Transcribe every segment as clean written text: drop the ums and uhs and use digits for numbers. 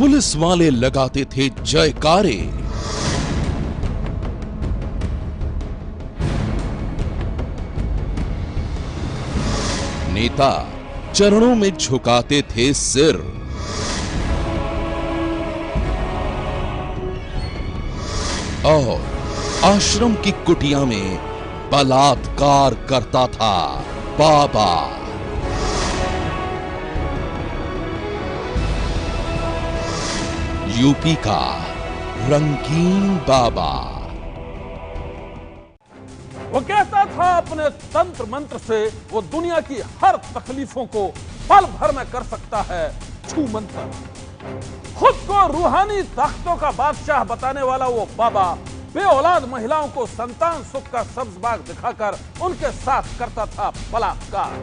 Police वाले लगाते थे जयकारे। नेता चरणों में झुकाते थे सिर। और आश्रम की कुटिया में बलात्कार करता था बाबा। यूपी का रंगीन बाबा। वो कहता था अपने तंत्र मंत्र से वो दुनिया की हर तकलीफों को पल भर में कर सकता है छू मंत्र। खुद को रूहानी ताकतों का बादशाह बताने वाला वो बाबा बे औलाद महिलाओं को संतान सुख का सब्ज बाग दिखाकर उनके साथ करता था बलात्कार।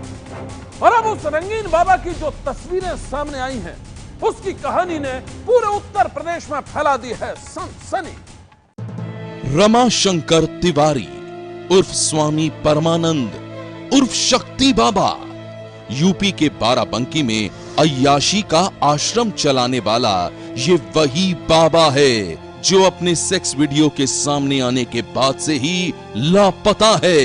और अब उस रंगीन बाबा की जो तस्वीरें सामने आई हैं, उसकी कहानी ने पूरे उत्तर प्रदेश में फैला दी है सनसनी। रमाशंकर तिवारी उर्फ स्वामी परमानंद उर्फ शक्ति बाबा यूपी के बाराबंकी में अय्याशी का आश्रम चलाने वाला ये वही बाबा है जो अपने सेक्स वीडियो के सामने आने के बाद से ही लापता है।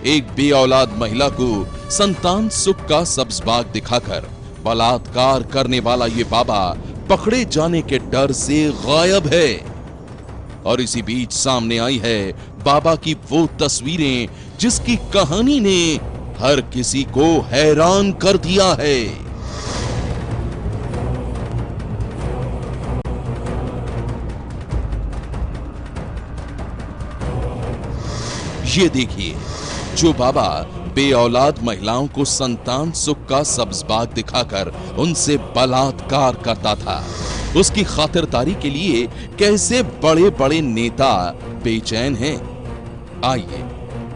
एक बे औलाद महिला को संतान सुख का सब्ज बाग दिखाकर बलात्कार करने वाला ये बाबा पकड़े जाने के डर से गायब है। और इसी बीच सामने आई है बाबा की वो तस्वीरें जिसकी कहानी ने हर किसी को हैरान कर दिया है। ये देखिए, जो बाबा बे औलाद महिलाओं को संतान सुख का सब्ज बाग दिखाकर उनसे बलात्कार करता था, उसकी खातिरदारी के लिए कैसे बड़े बड़े नेता बेचैन हैं। आइए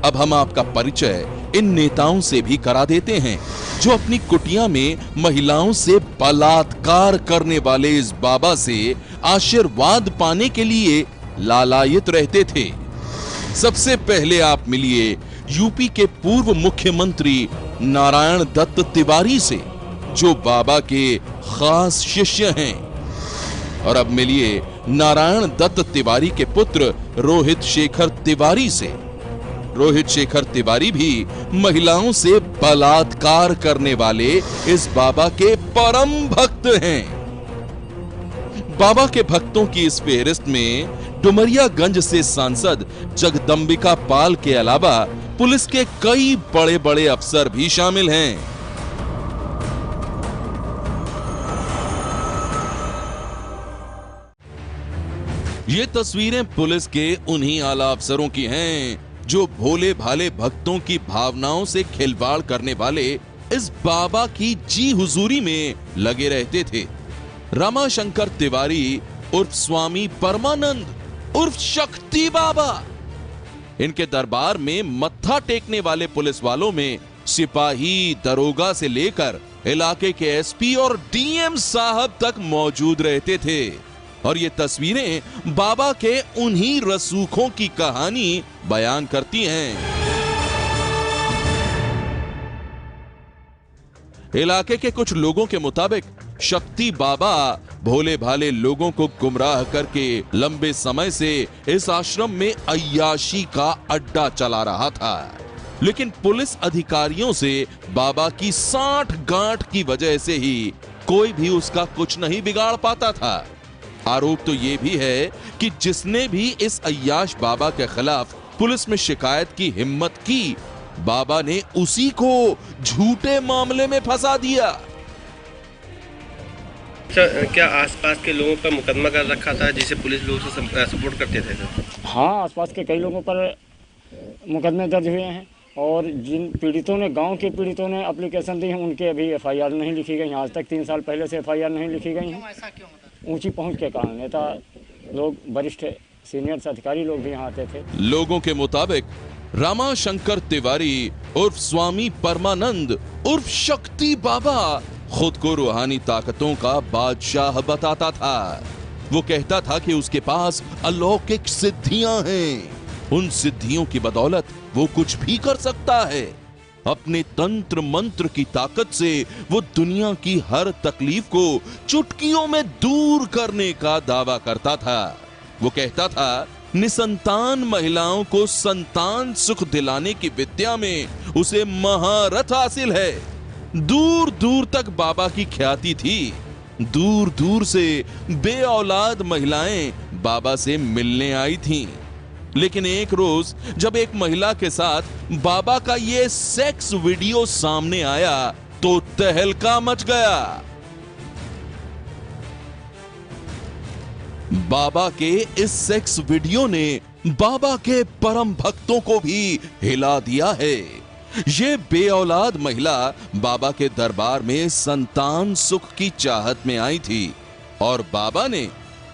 अब हम आपका परिचय इन नेताओं से भी करा देते हैं जो अपनी कुटिया में महिलाओं से बलात्कार करने वाले इस बाबा से आशीर्वाद पाने के लिए लालायित रहते थे। सबसे पहले आप मिलिए यूपी के पूर्व मुख्यमंत्री नारायण दत्त तिवारी से, जो बाबा के खास शिष्य हैं। और अब मिलिए नारायण दत्त तिवारी के पुत्र रोहित शेखर तिवारी से। रोहित शेखर तिवारी भी महिलाओं से बलात्कार करने वाले इस बाबा के परम भक्त हैं। बाबा के भक्तों की इस फेहरिस्त में डुमरियागंज से सांसद जगदंबिका पाल के अलावा पुलिस के कई बड़े बड़े अफसर भी शामिल हैं। ये तस्वीरें पुलिस के उन्हीं आला अफसरों की हैं जो भोले भाले भक्तों की भावनाओं से खिलवाड़ करने वाले इस बाबा की जी हुजूरी में लगे रहते थे। रमाशंकर तिवारी उर्फ स्वामी परमानंद उर्फ शक्ति बाबा। इनके दरबार में मत्था टेकने वाले पुलिस वालों में सिपाही, दरोगा से लेकर इलाके के एसपी और डीएम साहब तक मौजूद रहते थे। और ये तस्वीरें बाबा के उन्हीं रसूखों की कहानी बयान करती हैं। इलाके के कुछ लोगों के मुताबिक शक्ति बाबा भोले भाले लोगों को गुमराह करके लंबे समय से इस आश्रम में अय्याशी का अड्डा चला रहा था। लेकिन पुलिस अधिकारियों से बाबा की साठ गांठ की वजह से ही कोई भी उसका कुछ नहीं बिगाड़ पाता था। आरोप तो यह भी है कि जिसने भी इस अय्याश बाबा के खिलाफ पुलिस में शिकायत की हिम्मत की, बाबा ने उसी को झूठे मामले में फंसा दिया। क्या आसपास के लोगों पर मुकदमा कर रखा था जिसे पुलिस लोग से सपोर्ट करते थे? हाँ, आसपास के कई लोगों पर मुकदमे दर्ज हुए हैं और जिन पीड़ितों ने, गांव के पीड़ितों ने एप्लीकेशन दी है, उनके अभी एफआईआर नहीं लिखी गई। आज तक 3 साल पहले से एफआईआर नहीं लिखी गई हैं। ऊंची पहुंच के कारण नेता लोग, वरिष्ठ सीनियर अधिकारी लोग भी यहाँ आते थे। लोगों के मुताबिक रमाशंकर तिवारी उर्फ स्वामी परमानंद उर्फ शक्ति बाबा खुद को रूहानी ताकतों का बादशाह बताता था। वो कहता था कि उसके पास अलौकिक सिद्धियां हैं। उन सिद्धियों की बदौलत वो कुछ भी कर सकता है। अपने तंत्र मंत्र की ताकत से वो दुनिया की हर तकलीफ को चुटकियों में दूर करने का दावा करता था। वो कहता था, निसंतान महिलाओं को संतान सुख दिलाने की विद्या में उसे महारथ हासिल है। दूर दूर तक बाबा की ख्याति थी। दूर दूर से बेऔलाद महिलाएं बाबा से मिलने आई थीं। लेकिन एक रोज जब एक महिला के साथ बाबा का ये सेक्स वीडियो सामने आया तो तहलका मच गया। बाबा के इस सेक्स वीडियो ने बाबा के परम भक्तों को भी हिला दिया है। ये बेऔलाद महिला बाबा के दरबार में संतान सुख की चाहत में आई थी और बाबा ने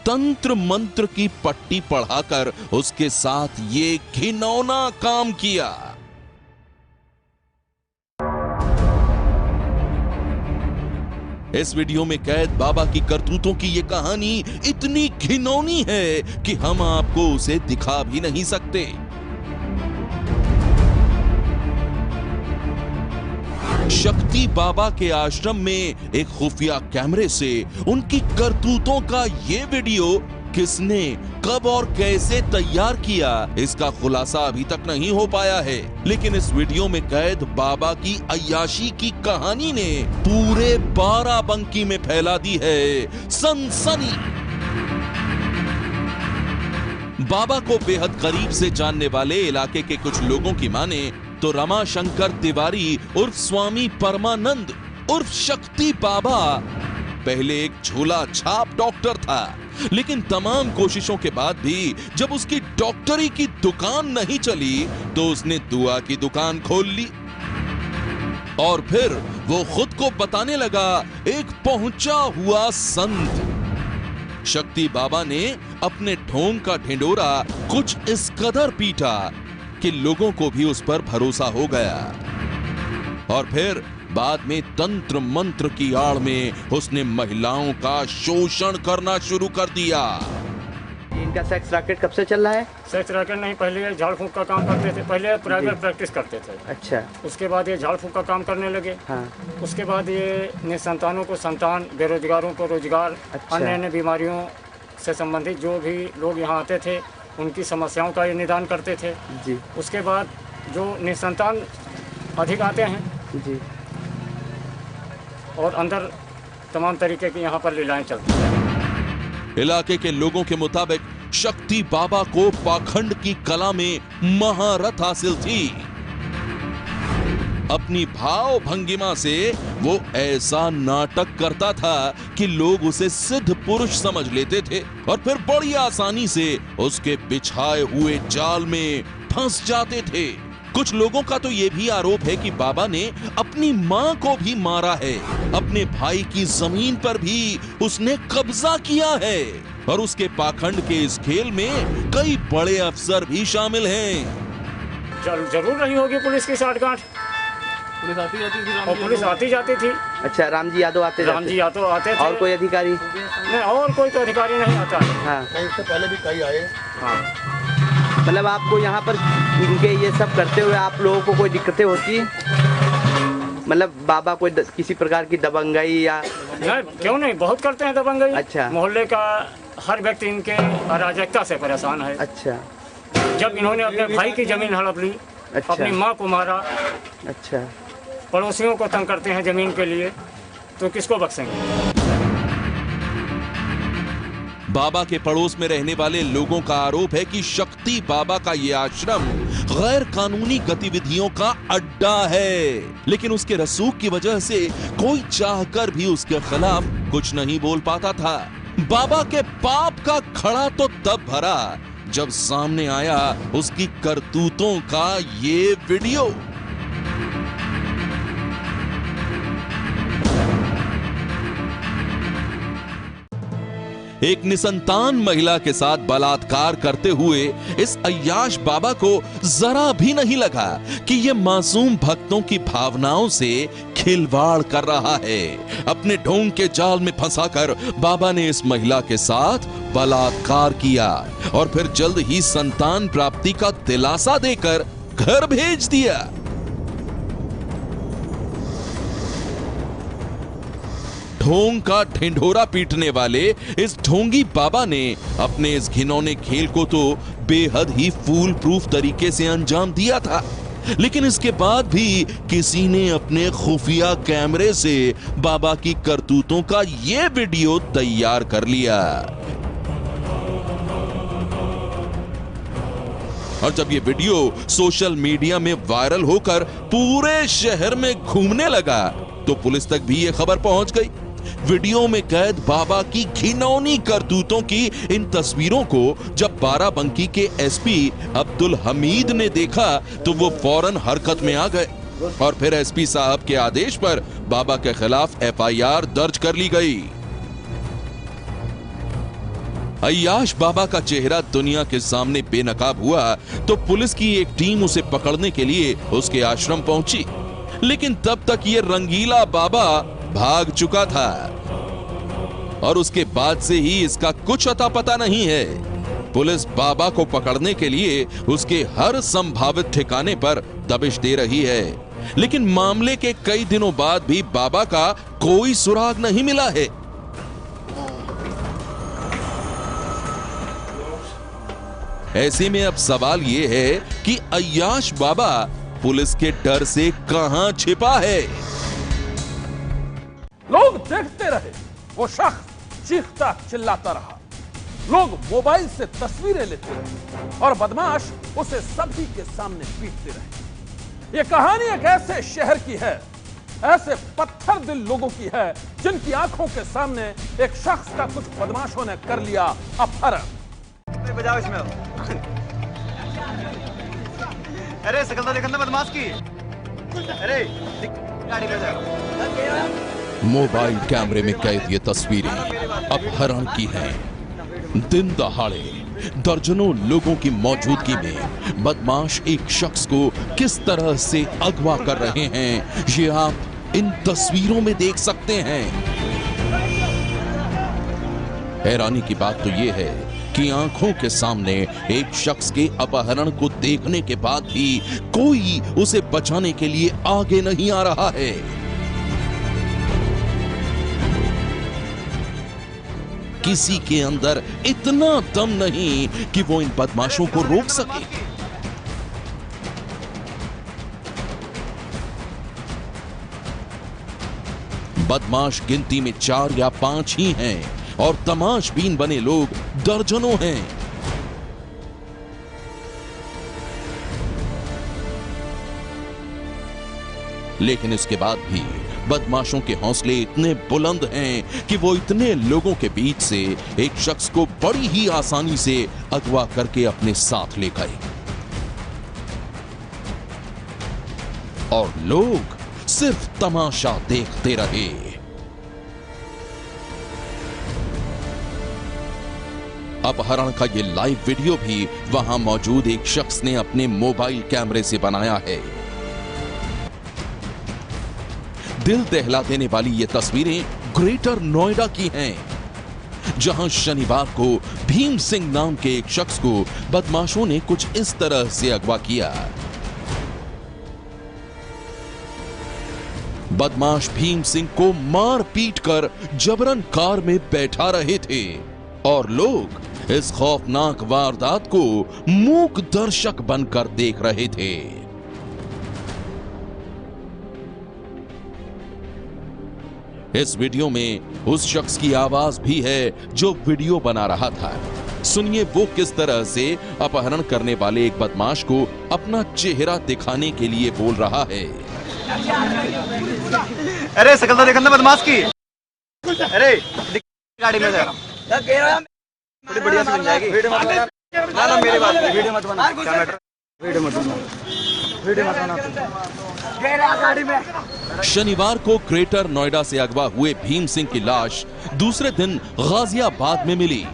तंत्र मंत्र की पट्टी पढ़ाकर उसके साथ ये घिनौना काम किया। इस वीडियो में कैद बाबा की करतूतों की ये कहानी इतनी घिनौनी है कि हम आपको उसे दिखा भी नहीं सकते। शक्ति बाबा के आश्रम में एक खुफिया कैमरे से उनकी करतूतों का ये वीडियो किसने, कब और कैसे तैयार किया, इसका खुलासा अभी तक नहीं हो पाया है। लेकिन इस वीडियो में कैद बाबा की अय्याशी की कहानी ने पूरे बाराबंकी में फैला दी है सनसनी। बाबा को बेहद करीब से जानने वाले इलाके के कुछ लोगों की माने तो रमाशंकर तिवारी उर्फ स्वामी परमानंद उर्फ शक्ति बाबा पहले एक झोला छाप डॉक्टर था। लेकिन तमाम कोशिशों के बाद भी जब उसकी डॉक्टरी की दुकान नहीं चली तो उसने दुआ की दुकान खोल ली और फिर वो खुद को बताने लगा एक पहुंचा हुआ संत। शक्ति बाबा ने अपने ढोंग का ढिंडोरा कुछ इस कदर पीटा कि लोगों को भी उस पर भरोसा हो गया और फिर बाद में तंत्र मंत्र की आड़ में उसने महिलाओं का शोषण करना शुरू कर दिया। इनका सेक्स रैकेट कब से चल रहा है? सेक्स रैकेट नहीं, पहले ये झाड़ फूंक का काम करते थे। पहले प्राइवेट प्रैक्टिस करते थे। अच्छा। उसके बाद ये झाड़ फूंक का काम करने लगे। हाँ। उसके बाद ये निसंतानों को संतान, बेरोजगारों को रोजगार, अच्छा। अन्य अन्य बीमारियों से संबंधित जो भी लोग यहाँ आते थे उनकी समस्याओं का ये निदान करते थे जी। उसके बाद जो निसंतान अधिक आते हैं जी और अंदर तमाम तरीके की यहाँ पर लीलाएं चलती हैं। इलाके के लोगों के मुताबिक शक्ति बाबा को पाखंड की कला में महारत हासिल थी। अपनी भाव भंगिमा से वो ऐसा नाटक करता था कि लोग उसे सिद्ध पुरुष समझ लेते थे और फिर बड़ी आसानी से उसके बिछाए हुए जाल में फंस जाते थे। कुछ लोगों का तो ये भी आरोप है कि बाबा ने अपनी मां को भी मारा है। अपने भाई की जमीन पर भी उसने कब्जा किया है और उसके पाखंड के इस खेल में कई बड़े अफसर भी शामिल हैं। जरूर नहीं होगी पुलिस की साठगांठ। पुलिस आती जाती थी और पुलिस आती जाती थी। अच्छा, राम जी यादव आते आते थे। और कोई अधिकारी नहीं, और कोई तो अधिकारी नहीं आता है। हाँ। इससे पहले भी कई आए। हाँ। मतलब आपको यहाँ पर इनके ये सब करते हुए आप लोगों को कोई दिक्कतें होती है? मतलब बाबा कोई किसी प्रकार की दबंगाई या? नहीं, क्यों नहीं, बहुत करते हैं दबंगाई। अच्छा। मोहल्ले का हर व्यक्ति इनके अराजकता से परेशान है। अच्छा। जब इन्होंने अपने भाई की जमीन हड़प ली, अच्छा। अपनी माँ को मारा, अच्छा। पड़ोसियों को तंग करते हैं जमीन के लिए, तो किसको बख्शेंगे? बाबा के पड़ोस में रहने वाले लोगों का आरोप है कि शक्ति बाबा का ये आश्रम गैर कानूनी गतिविधियों का अड्डा है। लेकिन उसके रसूख की वजह से कोई चाहकर भी उसके खिलाफ कुछ नहीं बोल पाता था। बाबा के पाप का खड़ा तो तब भरा जब सामने आया उसकी करतूतों का ये वीडियो। एक निसंतान महिला के साथ बलात्कार करते हुए इस अय्याश बाबा को जरा भी नहीं लगा कि ये मासूम भक्तों की भावनाओं से खिलवाड़ कर रहा है। अपने ढोंग के जाल में फंसाकर बाबा ने इस महिला के साथ बलात्कार किया और फिर जल्द ही संतान प्राप्ति का दिलासा देकर घर भेज दिया। ढोंग का ढिंढोरा पीटने वाले इस ढोंगी बाबा ने अपने इस घिनौने खेल को तो बेहद ही फूल प्रूफ तरीके से अंजाम दिया था, लेकिन इसके बाद भी किसी ने अपने खुफिया कैमरे से बाबा की करतूतों का यह वीडियो तैयार कर लिया। और जब ये वीडियो सोशल मीडिया में वायरल होकर पूरे शहर में घूमने लगा तो पुलिस तक भी ये खबर पहुंच गई। वीडियो में कैद बाबा की घिनौनी करतूतों की इन तस्वीरों को जब बाराबंकी के एसपी अब्दुल हमीद ने देखा तो वो फौरन हरकत में आ गए और फिर एसपी साहब के आदेश पर बाबा के खिलाफ एफआईआर दर्ज कर ली गई। अय्याश बाबा का चेहरा दुनिया के सामने बेनकाब हुआ तो पुलिस की एक टीम उसे पकड़ने के लिए उसके आश्रम पहुंची, लेकिन तब तक ये रंगीला बाबा भाग चुका था और उसके बाद से ही इसका कुछ अता पता नहीं है। पुलिस बाबा को पकड़ने के लिए उसके हर संभावित ठिकाने पर दबिश दे रही है, लेकिन मामले के कई दिनों बाद भी बाबा का कोई सुराग नहीं मिला है। ऐसे में अब सवाल यह है कि अय्याश बाबा पुलिस के डर से कहां छिपा है। लोग देखते रहे, वो शख्स चीखता चिल्लाता रहा, लोग मोबाइल से तस्वीरें लेते रहे और बदमाश उसे सभी के सामने पीटते रहे। ये कहानी एक ऐसे शहर की है, ऐसे पत्थर दिल लोगों की है जिनकी आंखों के सामने एक शख्स का कुछ बदमाशों ने कर लिया अपहरण। बजाओ इसमें। अरे शकल तो देखना बदमाश की। अरे गाड़ी बजाओ। मोबाइल कैमरे में कैद ये तस्वीरें अपहरण की हैं। दिन दहाड़े दर्जनों लोगों की मौजूदगी में बदमाश एक शख्स को किस तरह से अगवा कर रहे हैं ये आप इन तस्वीरों में देख सकते हैं। हैरानी की बात तो ये है कि आंखों के सामने एक शख्स के अपहरण को देखने के बाद भी कोई उसे बचाने के लिए आगे नहीं आ रहा है। किसी के अंदर इतना दम नहीं कि वो इन बदमाशों को रोक सके। बदमाश गिनती में 4 या 5 ही हैं और तमाशबीन बने लोग दर्जनों हैं। लेकिन इसके बाद भी बदमाशों के हौसले इतने बुलंद हैं कि वो इतने लोगों के बीच से एक शख्स को बड़ी ही आसानी से अगवा करके अपने साथ ले गए और लोग सिर्फ तमाशा देखते रहे। अपहरण का ये लाइव वीडियो भी वहां मौजूद एक शख्स ने अपने मोबाइल कैमरे से बनाया है। दिल दहला देने वाली ये तस्वीरें ग्रेटर नोएडा की हैं, जहां शनिवार को भीम सिंह नाम के एक शख्स को बदमाशों ने कुछ इस तरह से अगवा किया। बदमाश भीम सिंह को मार पीट कर जबरन कार में बैठा रहे थे और लोग इस खौफनाक वारदात को मूक दर्शक बनकर देख रहे थे। इस वीडियो में उस शख्स की आवाज भी है जो वीडियो बना रहा था। सुनिए वो किस तरह से अपहरण करने वाले एक बदमाश को अपना चेहरा दिखाने के लिए बोल रहा है। अरे शकल तो देखना बदमाश की। अरे गाड़ी में जा थोड़ी बढ़िया से बन जाएगी। वीडियो मत बना। ना ना मेरी बात वीडियो मत बना। वीडियो मत बना। वीडियो मत बना। गाड़ी में। शनिवार को ग्रेटर नोएडा से अगवा हुए भीम सिंह की लाश दूसरे दिन गाजियाबाद में मिली।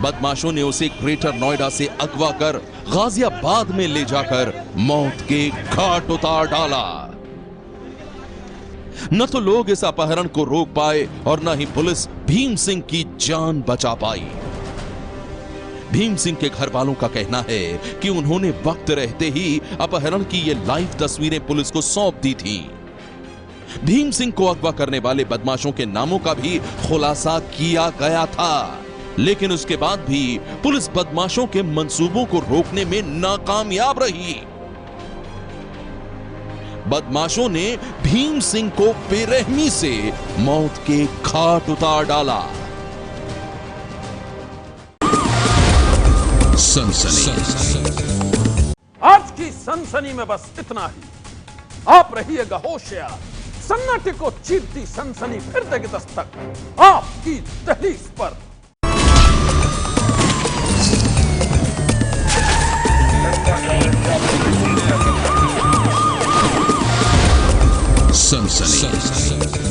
बदमाशों ने उसे ग्रेटर नोएडा से अगवा कर गाजियाबाद में ले जाकर मौत के घाट उतार डाला। न तो लोग इस अपहरण को रोक पाए और न ही पुलिस भीम सिंह की जान बचा पाई। भीम सिंह के घर वालों का कहना है कि उन्होंने वक्त रहते ही अपहरण की ये लाइव तस्वीरें पुलिस को सौंप दी थी, भीम सिंह को अगवा करने वाले बदमाशों के नामों का भी खुलासा किया गया था, लेकिन उसके बाद भी पुलिस बदमाशों के मंसूबों को रोकने में नाकामयाब रही। बदमाशों ने भीम सिंह को बेरहमी से मौत के घाट उतार डाला। आज की सनसनी में बस इतना ही। आप रहिएगा होशियार। सन्नाटे को चीरती सनसनी फिर देगी दस्तक आपकी दहलीज पर। सनसनी